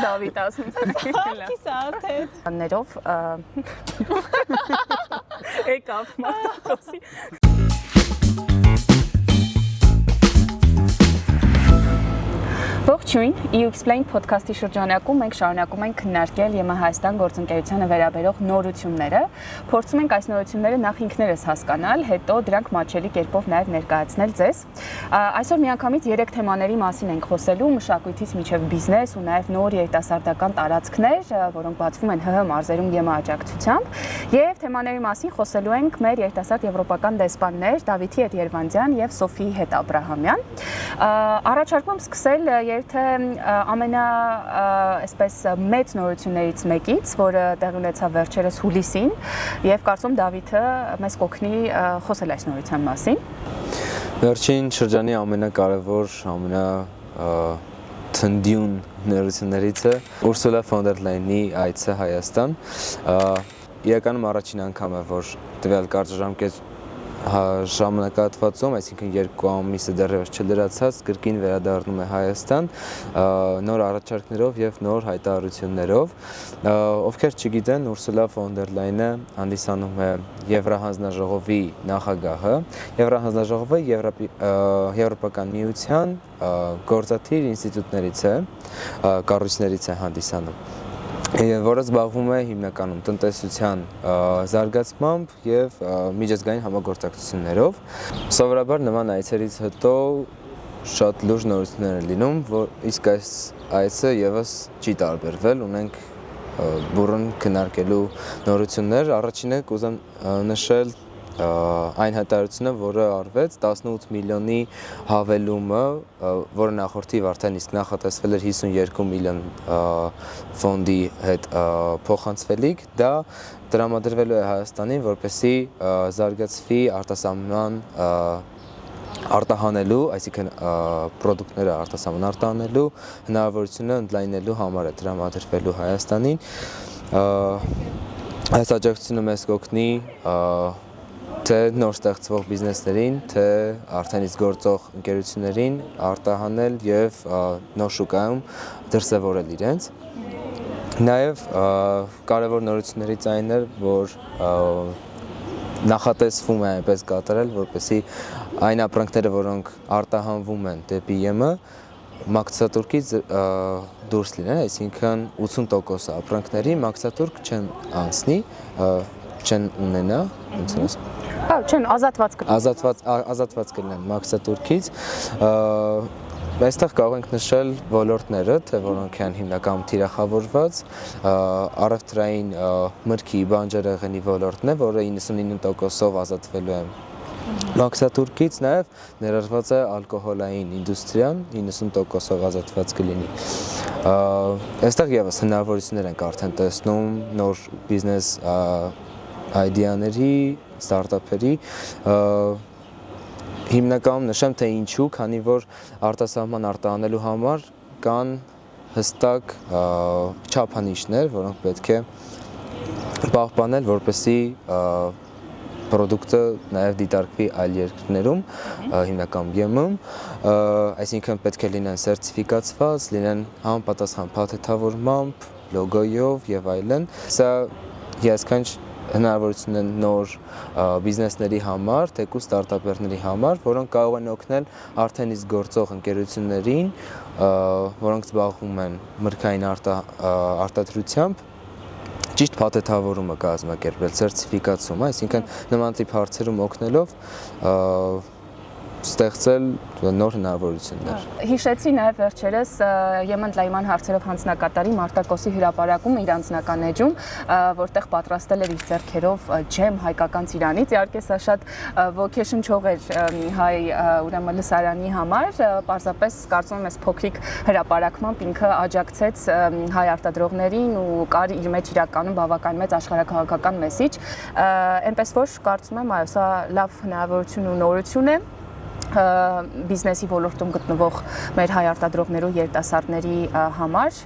Դավիթ ասում։ Սաղքի սաղթե։ Ներով եկավ մարտակոսի։ Ողջույն, EU Explain podcast-ի շրջանակում մենք շարունակում ենք քննարկել ԵՄ Հայաստան գործընկերությանը վերաբերող նորությունները, փորձում ենք այս նորությունները նախ ինքներս հասկանալ, հետո դրանք մատչելի կերպով նաև ներկայացնել ձեզ։ Այսօր միանգամից 3 թեմաների մասին ենք խոսելու՝ մշակույթից մինչև բիզնես ու նաև նոր երիտասարդական տարածքներ, որոնք բացվում են ՀՀ մարզերում ԵՄ աջակցությամբ, եւ թեմաների մասին խոսելու ենք մեր երիտասարդ եվրոպական դեսպաններ Դավիթի հետ Երվանդյան եւ Սոֆիի հետ Աբրահամյան։ Առաջարկում եմ սկսել երթը այսպես մեծ նորություններից մեկից, որը տեղի ունեցավ վերջերս հուլիսին, եւ կարծում Դավիթը մեզ կօգնի խոսել այս նորության մասին։ Վերջին շրջանի ամենակարևոր, թնդյուն նորություններից է Ուրսուլա ֆոն դեր Լայենի այցը Հայաստան։ Իրականում առաջին անգամ է, որ տվյալ կարճաժամկետ ժամանակահատվածում, այսինքն 2 ամիսը դեռևս չլրացած, կրկին վերադառնում է Հայաստան նոր առաջարկներով եւ նոր հայտարարություններով։ Ովքեր չգիտեն, Ուրսուլա ֆոն դեր Լայենը հանդիսանում է Եվրահանձնաժողովի նախագահը։ Եվրահանձնաժողովը Եվրոպական միության գործադիր ինստիտուտներից է, կառույցներից է հանդիսանում, որը զբաղվում է հիմնականում տնտեսության զարգացմամբ եւ միջազգային համագործակցություններով։ Սովորաբար նման այցերից հետո շատ լուրջ նորություններ են լինում, իսկ այս այցը եւս չի տարբերվել, ունենք բուրըն քննարկելու նորություններ։ Առաջինը կուզեմ նշել այն հայտարարությունը, որը արվեց 18 միլիոնի հավելումը, որը նախորդիվ արդեն իսկ նախատեսվել էր 52 միլիոն ֆոնդի հետ փոխանցվելիք, դա տրամադրվելու է Հայաստանին, որպեսզի զարգացվի արտասահման արտահանելու, այսինքն պրոդուկտները արտասահման արտահանելու հնարավորությունը ընդլայնելու համար է տրամադրվելու Հայաստանին։ Այս աջակցությունը մեզ կօգնի թե նոր ստեղծվող բիզնեսներին, թե արդեն իսկ գործող ընկերություններին արտահանել եւ նոր շուկայում դրսևորել իրենց։ Նաեւ կարևոր նորություններից այն էր, որ նախատեսվում է այնպես կատարել, որպեսզի այն ապրանքները, որոնք արտահանվում են դեպի ԵՄ, մաքսատուրքից դուրս լինեն, այսինքն 80% ապրանքների մաքսատուրք չեն անցնի, չեն ունենա, ոնց ասեմ, չեն ազատված կլինեն մաքսատուրքից։ Այստեղ կարող ենք նշել ոլորտները, թե որոնք են հիմնականում թիրախավորված, առևտրային մրգի բանջարեղենի ոլորտն է, որը 99%-ով ազատվելու է մաքսատուրքից, նաև ներառված է ալկոհոլային ինդուստրիան, 90%-ով ազատված կլինի։ Այստեղ եւս հնարավորություններ ենք արդեն տեսնում նոր բիզնես այդեաների, ստարտափերի, հիմնականում նշեմ, թե ինչու, քանի որ արտասահման արտահանելու համար կան հստակ չափանիշներ, որոնք պետք է պահպանել, որպեսզի պրոդուկտը նաև դիտարկվի այլ երկրներում, հիմնականում ԵՄ-ում, այսինքն պետք է լինեն սերտիֆիկացված, լինեն համապատասխան փաթեթավորմամբ, լոգոյով եւ այլն։ Սա հիասքանչ հնարավորություն են նոր բիզնեսների համար, թեկուզ ստարտափերների համար, որոնք կարող են օգնել արդեն իսկ գործող ընկերություններին, որոնք զբաղվում են մրգային արտադրությամբ, ճիշտ փաթեթավորումը կազմակերպել, սերտիֆիկացումը, այսինքն նման տիպ հարցերում օգնելով ստեղծել նոր հնարավորություններ։ Հիշեցի նաև վերջերս ԵՄ ընդլայնման հարցերով հանձնակատարի Մարտակոսի հրապարակում իր անձնական էջում, որտեղ պատրաստել էր իր ձեռքերով ջեմ հայկական ծիրանից, իհարկե սա շատ ոգեշնչող էր հայ ուրեմն լսարանի համար, պարզապես կարծում եմ այս փոքրիկ հրապարակմամբ ինքը աջակցեց հայ արտադրողներին ու կար իր մեջ իրականում բավական մեծ աշխարհաքաղաքական մեսիջ, այնպես որ կարծում եմ այո, սա լավ հնարավորություն ու նորություն է։ բիզնեսի ոլորտում գտնվող մեր հայ արտադրողներու երիտասարդների համար։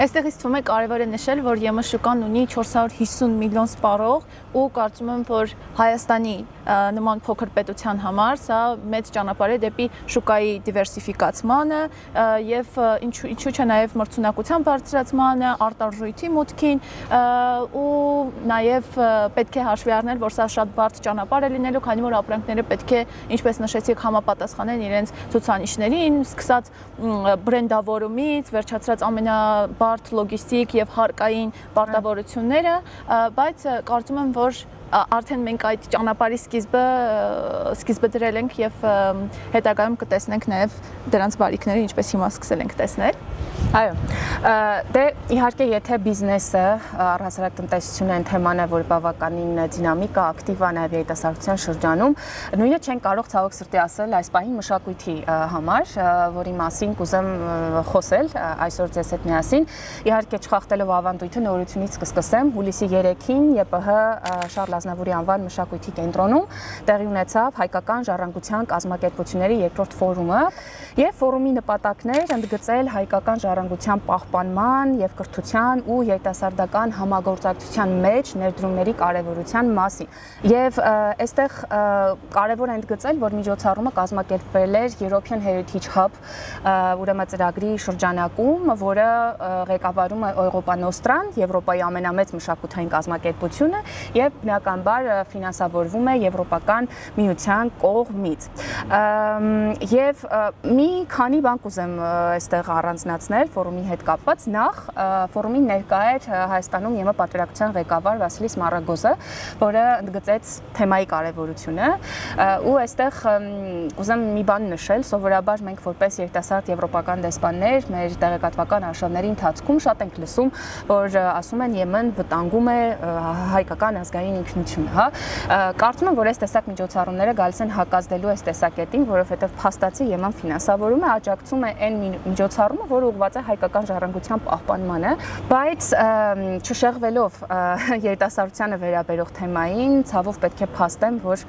Այստեղից թվում է կարևոր է նշել, որ ԵՄ շուկան ունի 450 միլիոն սպառող ու կարծում եմ, որ Հայաստանի նման փոքր պետության համար սա մեծ ճանապարհ է դեպի շուկայի դիվերսիֆիկացմանը եւ ինչու՞ չէ նաեւ մրցունակության բարձրացմանը, արտարժույթի մուտքին ու նաեւ պետք է հաշվի առնել, որ սա շատ բարդ ճանապարհ է լինելու, քանի որ ապրանքները պետք է, ինչպես նշեցիք, համապատասխանեն իրենց ցուցանիշներին, սկսած բրենդավորումից, վերջացրած ամենաբարդ լոգիստիկ եւ հարկային պարտավորությունները, բայց կարծում եմ, որ արդեն մենք այդ ճանապարհի սկիզբը դրել ենք եւ հետագայում կտեսնենք նաեւ դրանց բարիքները, ինչպես հիմա սկսել ենք տեսնել։ Այո, դե իհարկե եթե բիզնեսը առհասարակ տնտեսությունը այն թեման է, որ բավականին դինամիկ է, ակտիվ է նաև երիտասարդության շրջանում, նույնը չեն կարող ցավոք սրտի ասել այս պահին մշակույթի համար, որի մասին կուզեմ խոսել այսօր ձեզ հետ միասին։ Իհարկե չխախտելով ավանդույթը նորությունից կսկսեմ, հուլիսի 3-ին ԵՊՀ Շարլ Ազնավուրի անվան մշակույթի կենտրոնում տեղի ունեցավ հայկական ժառանգության կազմակերպությունների երկրորդ ֆորումը եւ ֆորումի նպատակն էր ընդգծել հայկական ժառանգության պահպանման եւ կրթության ու երիտասարդական համագործակցության մեջ ներդրումների կարեւորության մասին։ Եվ այստեղ կարեւոր է ընդգծել, որ միջոցառումը կազմակերպվել էր European Heritage Hub ուրեմն ծրագրի շրջանակում, որը ղեկավարում է Europa Nostran, Եվրոպայի ամենամեծ մշակութային կազմակերպությունը եւ բնականաբար ֆինանսավորվում է Եվրոպական միության կողմից։ Եվ մի քանի բան կուզեմ այստեղ առանձնացնել ֆորումի հետ կապված։ Նախ ֆորումին ներկա էր Հայաստանում ԵՄ պատվիրակության ղեկավար Վասիլիս Մարագոզը, որը ընդգծեց թեմայի կարևորությունը ու այստեղ կուզեմ մի բան նշել, սովորաբար մենք որպես երիտասարդ եվրոպական դեսպաններ մեր տեղեկատվական արշավների ընթացքում շատ ենք լսում, որ ասում են ԵՄ-ն վտանգում է հայկական ազգային ինքնությունը, հա։ Կարծում եմ, որ այս տեսակ միջոցառումները գալիս են հակազդելու այս տեսակետին, որովհետև փաստացի ԵՄ-ն ֆինանսավորում է, աջակցում է այն միջոցառումը, որը ուղղված է հայկական ժառանգության պահպանմանը, բայց չշեղվելով երիտասարդությանը վերաբերող թեմային, ցավով պետք է փաստեմ, որ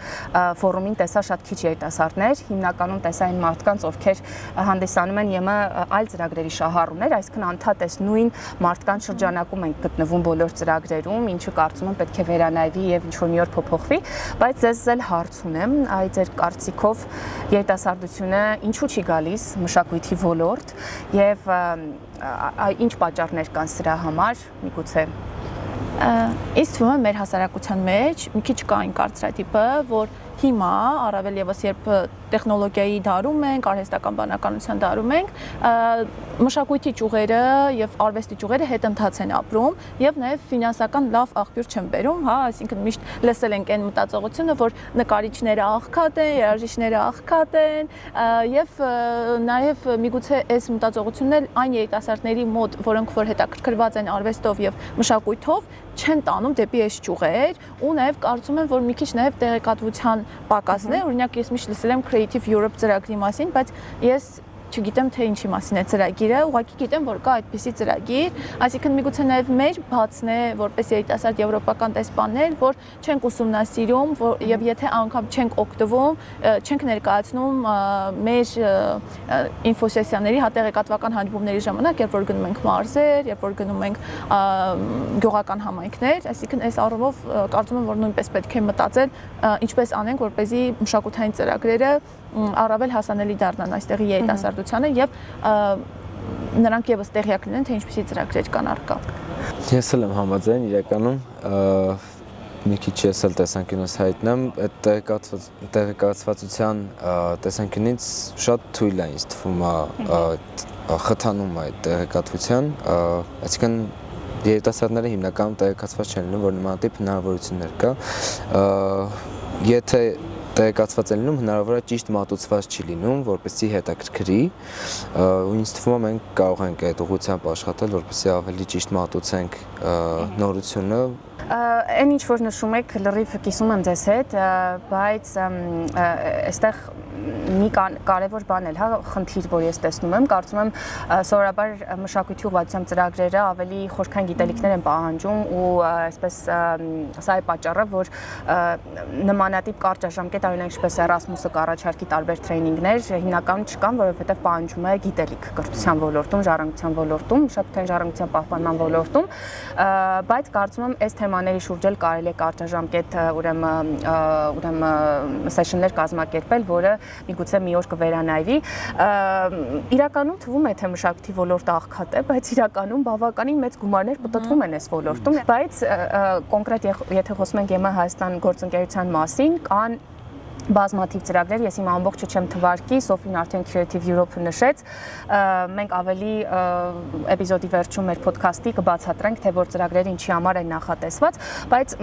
ֆորումին տեսա շատ քիչ երիտասարդներ, հիմնականում տեսա այն մարդկանց, ովքեր հանդիսանում են ԵՄ այլ ծրագրերի շահառուներ, այսինքն անդադես նույն մարդկանց շրջանակում են գտնվում բոլոր ծրագրերում, ինչը կարծում եմ պետք է վերանայվի եւ ինչ-որ մի օր փոփոխվի, բայց ձեզ էլ հարց ունեմ, այ ձեր կարծիքով երիտասարդությունը ինչու չի գալիս մշակույթի ոլորտ եւ ինչ պատճառներ կան սրա համար, միգուցե Ինձ թվում է մեր հասարակության մեջ մի քիչ կա այն կարծրատիպը, որ հիմա առավել եւս երբ տեխնոլոգիայի դարում ենք, արհեստական բանականության դարում ենք, մշակույթի ճյուղերը եւ արվեստի ճյուղերը հետընթաց են ապրում եւ նաեւ ֆինանսական լավ աղբյուր չեն բերում, հա, այսինքն միշտ լսել ենք այն մտածողությունը, որ նկարիչները աղքատ են, երաժիշտները աղքատ են եւ նաեւ միգուցե այս մտածողությունն էլ այն երիտասարդների մոտ, որոնք որ հետաքրքրված են արվեստով եւ մշակույթով, չեն տանում դեպի այս ճյուղեր ու նաեւ կարծում եմ, որ մի քիչ նաեւ տեղեկատվության պակասն է, օրինակ ես միշտ լսել եմ Creative Europe ծրագրի մասին, բայց ես չգիտեմ թե ինչի մասին է ծրագիրը, ուղղակի գիտեմ, որ կա այդպիսի ծրագիր, այսինքն միգուցե նաև մեր բացն է, որպես երիտասարդ եվրոպական դեսպաններ, որ չենք ուսումնասիրում եւ եթե անգամ չենք օգտվում, չենք ներկայացնում մեր ինֆոսեսիաների, տեղեկատվական հանդիպումների ժամանակ, երբ որ գնում ենք մարզեր, երբ որ գնում ենք գյուղական համայնքներ, այսինքն այս առումով կարծում եմ, որ նույնպես պետք է մտածել, ինչպես անենք, որպեսզի մշակութային ծրագրերը առավել հասանելի դառնան այստեղի երիտասարդությանը եւ նրանք եւս տեղյակ լինեն, թե ինչպիսի ծրագրեր կան առկա։ Ես էլ եմ համաձայն, իրականում մի քիչ ես էլ տեսանկյունս հայտնեմ, այդ տեղեկացվածության տեսանկյունից շատ թույլ է ինձ թվում խթանում այդ տեղեկատվության, այսինքն երիտասարդները հիմնականում տեղեկացված չեն լինում, որ նմանատիպ հնարավորություններ կա, եթե տեղեկացված է լինում, հնարավոր է ճիշտ մատուցված չի լինում, որպեսզի հետաքրքրի, ու ինձ թվում է մենք կարող ենք այդ ուղղությամբ աշխատել, որպեսզի ավելի ճիշտ մատուցենք նորությունը։ Այն ինչ որ նշում եք, լրիվ կիսում եմ ձեզ հետ, բայց այստեղ մի կարևոր բան էլ, հա, խնդիր, որ ես տեսնում եմ, կարծում եմ սովորաբար մշակույթի ուղղվածությամբ ծրագրերը ավելի խորքային գիտելիքներ են պահանջում ու այսպես սա է պատճառը, որ նմանատիպ կարճաժամկետ օրինակ ինչպես Erasmus-ը կառաջարկի տարբեր տրեյնինգներ, հիմնականում չկան, որովհետև պահանջում է գիտելիք կրթության ոլորտում, ժառանգության ոլորտում, մշակութային ժառանգության պահպանման ոլորտում, բայց կարծում եմ այս թեմաների շուրջ էլ կարելի է կարճաժամկետ ուրեմն սեշններ կազմակերպել, որը միգուցե մի օր կվերանայվի։ Իրականում թվում է, թե մշակույթի ոլորտը աղքատ է, բայց իրականում բավականին մեծ գումարներ պտտվում են այս ոլորտում, բայց կոնկրետ եթե խոսում ենք ԵՄ Հայաստան գործընկերության մասին, կան բազմաթիվ ծրագրեր, ես իմ ամբողջը չեմ թվարկի, Սոֆին արդեն Creative Europe-ը նշեց, մենք ավելի էպիզոդի վերջում մեր ոդքասթի կբացատրենք, թե որ ծրագրերը ինչի համար են նախատեսված, բայց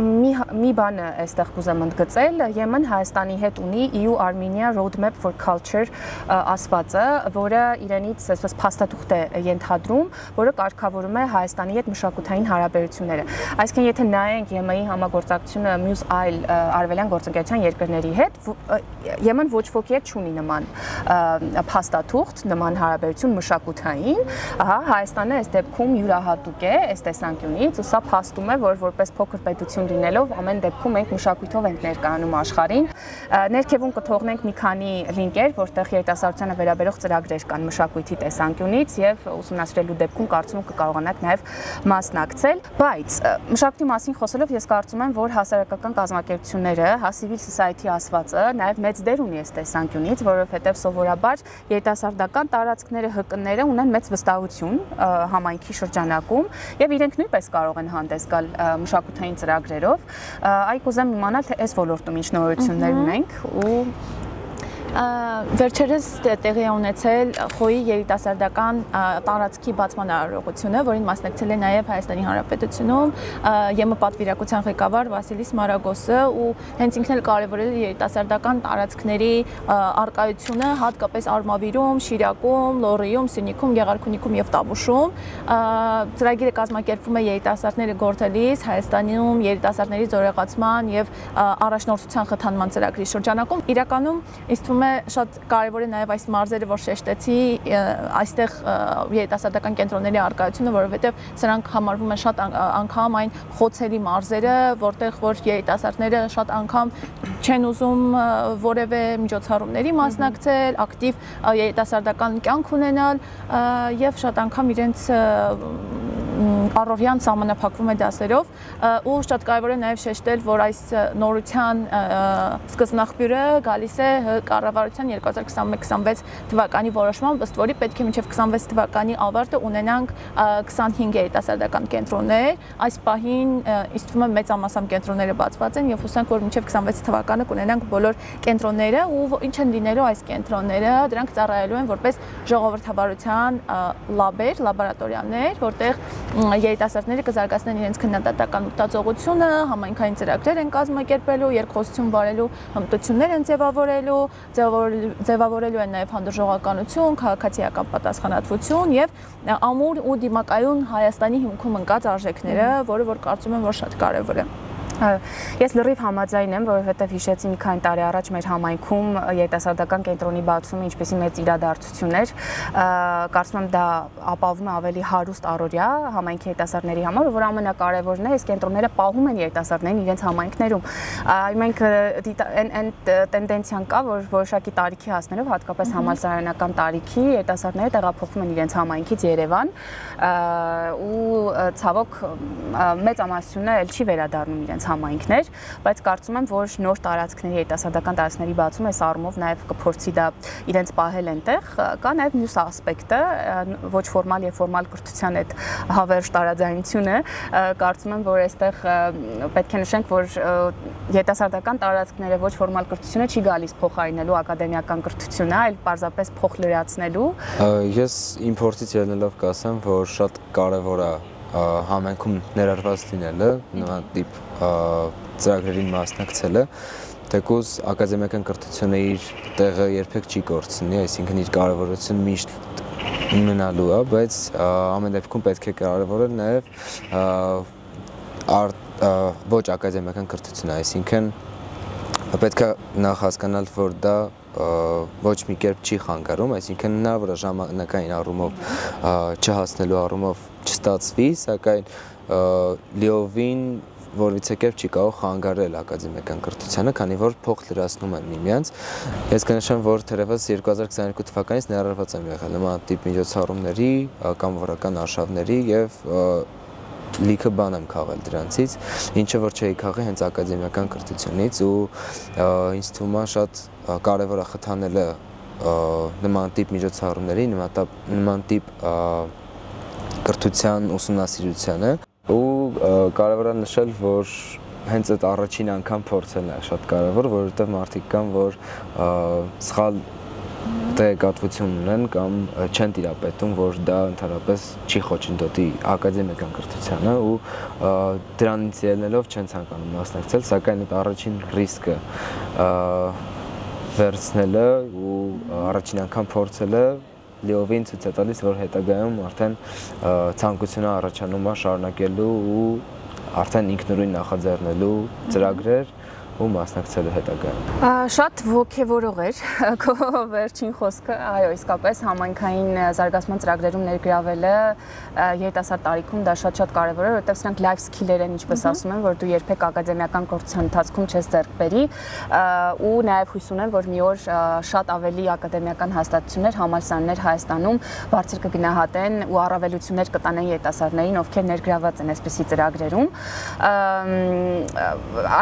մի բանը այստեղ կուզեմ ընդգծել, ԵՄ-ն Հայաստանի հետ ունի EU-Armenia Roadmap for Culture ասվածը, որը իրենից այսպես փաստաթուղթ է ենթադրում, որը կարգավորում է Հայաստանի հետ մշակութային հարաբերությունները։ Այսինքն, եթե նայենք ԵՄ-ի համագործակցությունը մյուս այլ արևելյան գործընկերության երկրների հետ, ԵՄ-ն ոչ ոքի հետ չունի նման փաստաթուղթ, նման հարաբերություն մշակութային, Հայաստանը այս դեպքում յուրահատուկ է այս տեսանկյունից, ու սա փաստում է, որ որպես փոքր պետություն լինելով ամեն դեպքում մենք մշակույթով ենք ներկայանում աշխարհին։ Ներքևում կթողնենք մի քանի լինկեր, որտեղ երիտասարդությանը վերաբերող ծրագրեր կան մշակույթի տեսանկյունից եւ ուսումնասիրելու դեպքում կարծում եմ կկարողանաք նաեւ մասնակցել, բայց մշակույթի մասին խոսելով ես կարծում եմ, որ հասարակական կազմակերպությունները, civil society ասվածը նաև մեծ դեր ունի այս տեսանկյունից, որովհետև սովորաբար երիտասարդական տարածքները, ՀԿ-ները ունեն մեծ վստահություն համայնքի շրջանակում եւ իրենք նույնպես կարող են հանդես գալ մշակութային ծրագրերով։ Այ կուզեմ իմանալ, թե այս ոլորտում ինչ նորություններ ունենք ու Վերջերս տեղի է ունեցել խոյի երիտասարդական տարածքի բացման արարողությունը, որին մասնակցել է նաև Հայաստանի Հանրապետությունում ԵՄ պատվիրակության ղեկավար Վասիլիս Մարագոսը ու հենց ինքն էլ կարևորել է երիտասարդական տարածքների արկայությունը հատկապես Արմավիրում, Շիրակում, Լոռիում, Սյունիքում, Գեղարքունիքում եւ Տավուշում։ Ծրագիրը կազմակերպվում է երիտասարդները գործելիս Հայաստանում երիտասարդների զորեղացման եւ առաջնորդության խթանման ծրագրի շրջանակում։ Իրականում ինձ թվում է շատ կարևոր է նաև այս մարզերը, որ շեշտեցի, այստեղ երիտասարդական կենտրոնների արկայությունը, որովհետև սրանք համարվում են շատ անգամ այն խոցելի մարզերը, որտեղ որ երիտասարդները շատ անգամ չեն ուզում որևէ միջոցառումների մասնակցել, ակտիվ երիտասարդական կյանք ունենալ եւ շատ անգամ իրենց առօրյան սահմանափակվում է դասերով ու շատ կարևոր է նաև շեշտել, որ այս նորության սկզբնաղբյուրը գալիս է կառավարության 2021-26 թվականի որոշմամբ, ըստ որի պետք է մինչև 26 թվականի ավարտը ունենանք 25 երիտասարդական կենտրոններ։ Այս պահին ինձ թվում է մեծամասամբ կենտրոնները բացված են եւ հուսանք, որ մինչև 26 թվականը կունենանք բոլոր կենտրոնները ու ինչ են լինելու այս կենտրոնները, դրանք ծառայելու են որպես ժողովրդավարության լաբեր, լաբորատորիաներ, որտեղ երիտասարդները կզարգացնեն իրենց քննադատական մտածողությունը, համայնքային ծրագրեր են կազմակերպելու, երկխոսություն վարելու հմտություններ են ձևավորելու են նաև հանդուրժողականություն, քաղաքացիական պատասխանատվություն եւ ամուր ու դիմակայուն Հայաստանի հիմքում ընկած արժեքները, որը որ կարծում եմ, որ շատ կարևոր է։ Ես լրիվ համաձայն եմ, որովհետև հիշեցի մի քանի տարի առաջ մեր համայնքում երիտասարդական կենտրոնի բացումը ինչպեսի մեծ իրադարձություն էր, կարծում եմ դա ապահովում է ավելի հարուստ առօրյա համայնքի երիտասարդների համար, որ ամենակարևորն է, այս կենտրոնները պահում են երիտասարդներին իրենց համայնքներում։ Մենք այն տենդենցիան կա, որ որոշակի տարիքի հասնելով, հատկապես համալսարանական տարիքի, երիտասարդները տեղափոխվում են իրենց համայնքից Երևան ու ցավոք մեծամասնությունը էլ չի վերադառնում իրենց համայնքներ, բայց կարծում եմ, որ նոր տարածքների, երիտասարդական տարածքների բացումը այս առումով նաև կփորձի դա իրենց պահել այնտեղ։ Կա նաև մյուս ասպեկտը, ոչ ֆորմալ եւ ֆորմալ կրթության այդ հավերժ տարաձայնությունը, կարծում եմ, որ այստեղ պետք է նշենք, որ երիտասարդական տարածքները ոչ ֆորմալ կրթությունը չի գալիս փոխարինելու ակադեմիական կրթությունը, այլ պարզապես փոխլրացնելու։ Ես իմ փորձից ելնելով կասեմ, որ շատ կարևոր է համայնքում ներառված լինելը, նման տիպ ծրագրերին մասնակցելը, թեկուզ ակադեմիական կրթությունը իր տեղը երբեք չի կորցնի, այսինքն իր կարևորությունը միշտ ունենալու է, բայց ամեն դեպքում պետք է կարևորել նաև ոչ ակադեմիական կրթությունը, այսինքն պետք է նախ հասկանալ, որ դա ոչ մի կերպ չի խանգարում, այսինքն հնարավոր է ժամանակային առումով չհասնելու առումով չստացվի, սակայն լիովին որևիցե կերպ չի կարող խանգարել ակադեմիական կրթությանը, քանի որ փոխ լրացնում են միմյանց։ Ես կնշեմ, որ թերևս 2022 թվականից ներառված եմ եղել նման տիպ միջոցառումների, կամավորական արշավների եւ լիքը բան եմ քաղել դրանցից, ինչը որ չէի քաղի հենց ակադեմիական կրթությունից ու ինձ թվում է շատ կարևոր է խթանելը նման տիպ միջոցառումների, նման տիպ կրթության ուսումնասիրությանը ու կարևոր է նշել, որ հենց այդ առաջին անգամ փորձելն է շատ կարևոր, որովհետև մարդիկ կան, որ սխալ տեղեկատվություն ունեն կամ չեն տիրապետում, որ դա ընդհանրապես չի խոչընդոտի ակադեմիական կրթությանը ու դրանից ելնելով չեն ցանկանում մասնակցել, սակայն այդ առաջին ռիսկը վերցնելը ու առաջին անգամ փորձելը լիովին ցույց է տալիս, որ հետագայում արդեն ցանկությունը առաջանում է շարունակելու ու արդեն ինքնուրույն նախաձեռնելու ծրագրեր ու մասնակցելու հետագայում։ Շատ ոգևորող էր քո վերջին խոսքը, այո, իսկապես համայնքային զարգացման ծրագրերում ներգրավելը երիտասարդ տարիքում դա շատ կարևոր է, որովհետև սրանք life skill-եր են, ինչպես ասում են, որ դու երբեք ակադեմիական կրթության ընթացքում չես ձեռք բերի ու նաև հույս ունեմ, որ մի օր շատ ավելի ակադեմիական հաստատություններ, համալսարաններ Հայաստանում բարձր կգնահատեն ու առավելություններ կտանեն երիտասարդներին, ովքեր ներգրաված են այսպիսի ծրագրերում։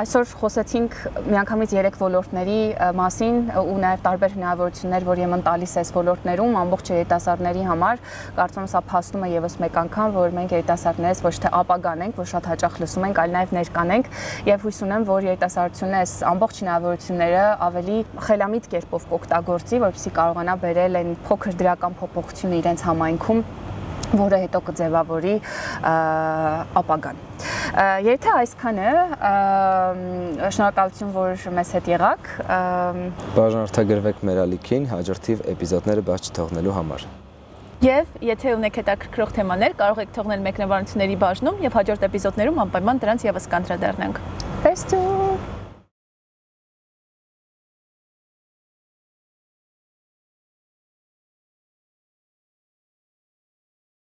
Այսօր խոսեցինք միանգամից 3 ոլորտների մասին ու նաև տարբեր հնարավորություններ, որ ԵՄ-ն տալիս է այս ոլորտներում ամբողջ երիտասարդների համար, կարծում եմ սա փաստում է եւս մեկ անգամ, որ մենք երիտասարդներս ոչ թե ապագան ենք, որ շատ հաճախ լսում ենք, այլ նաև ներկան ենք եւ հույս ունեմ, որ երիտասարդությունը այս ամբողջ հնարավորությունները ավելի խելամիտ կերպով կօգտագործի, որպեսզի կարողանա բերել այն փոքր դրական փոփոխությունը իրենց համայնքում, որը հետո կձևավորի ապագան։ Եթե այսքանը, շնորհակալություն, որ մեզ հետ եղաք։ Բաժանորդագրվեք մեր ալիքին հաջորդիվ էպիզոդները բաց չթողնելու համար։ Եվ եթե ունեք հետաքրքրող թեմաներ, կարող եք թողնել մեկնաբանությունների բաժնում եւ հաջորդ էպիզոդներում անպայման դրանց եւս կանդրադառնանք։ Տեստու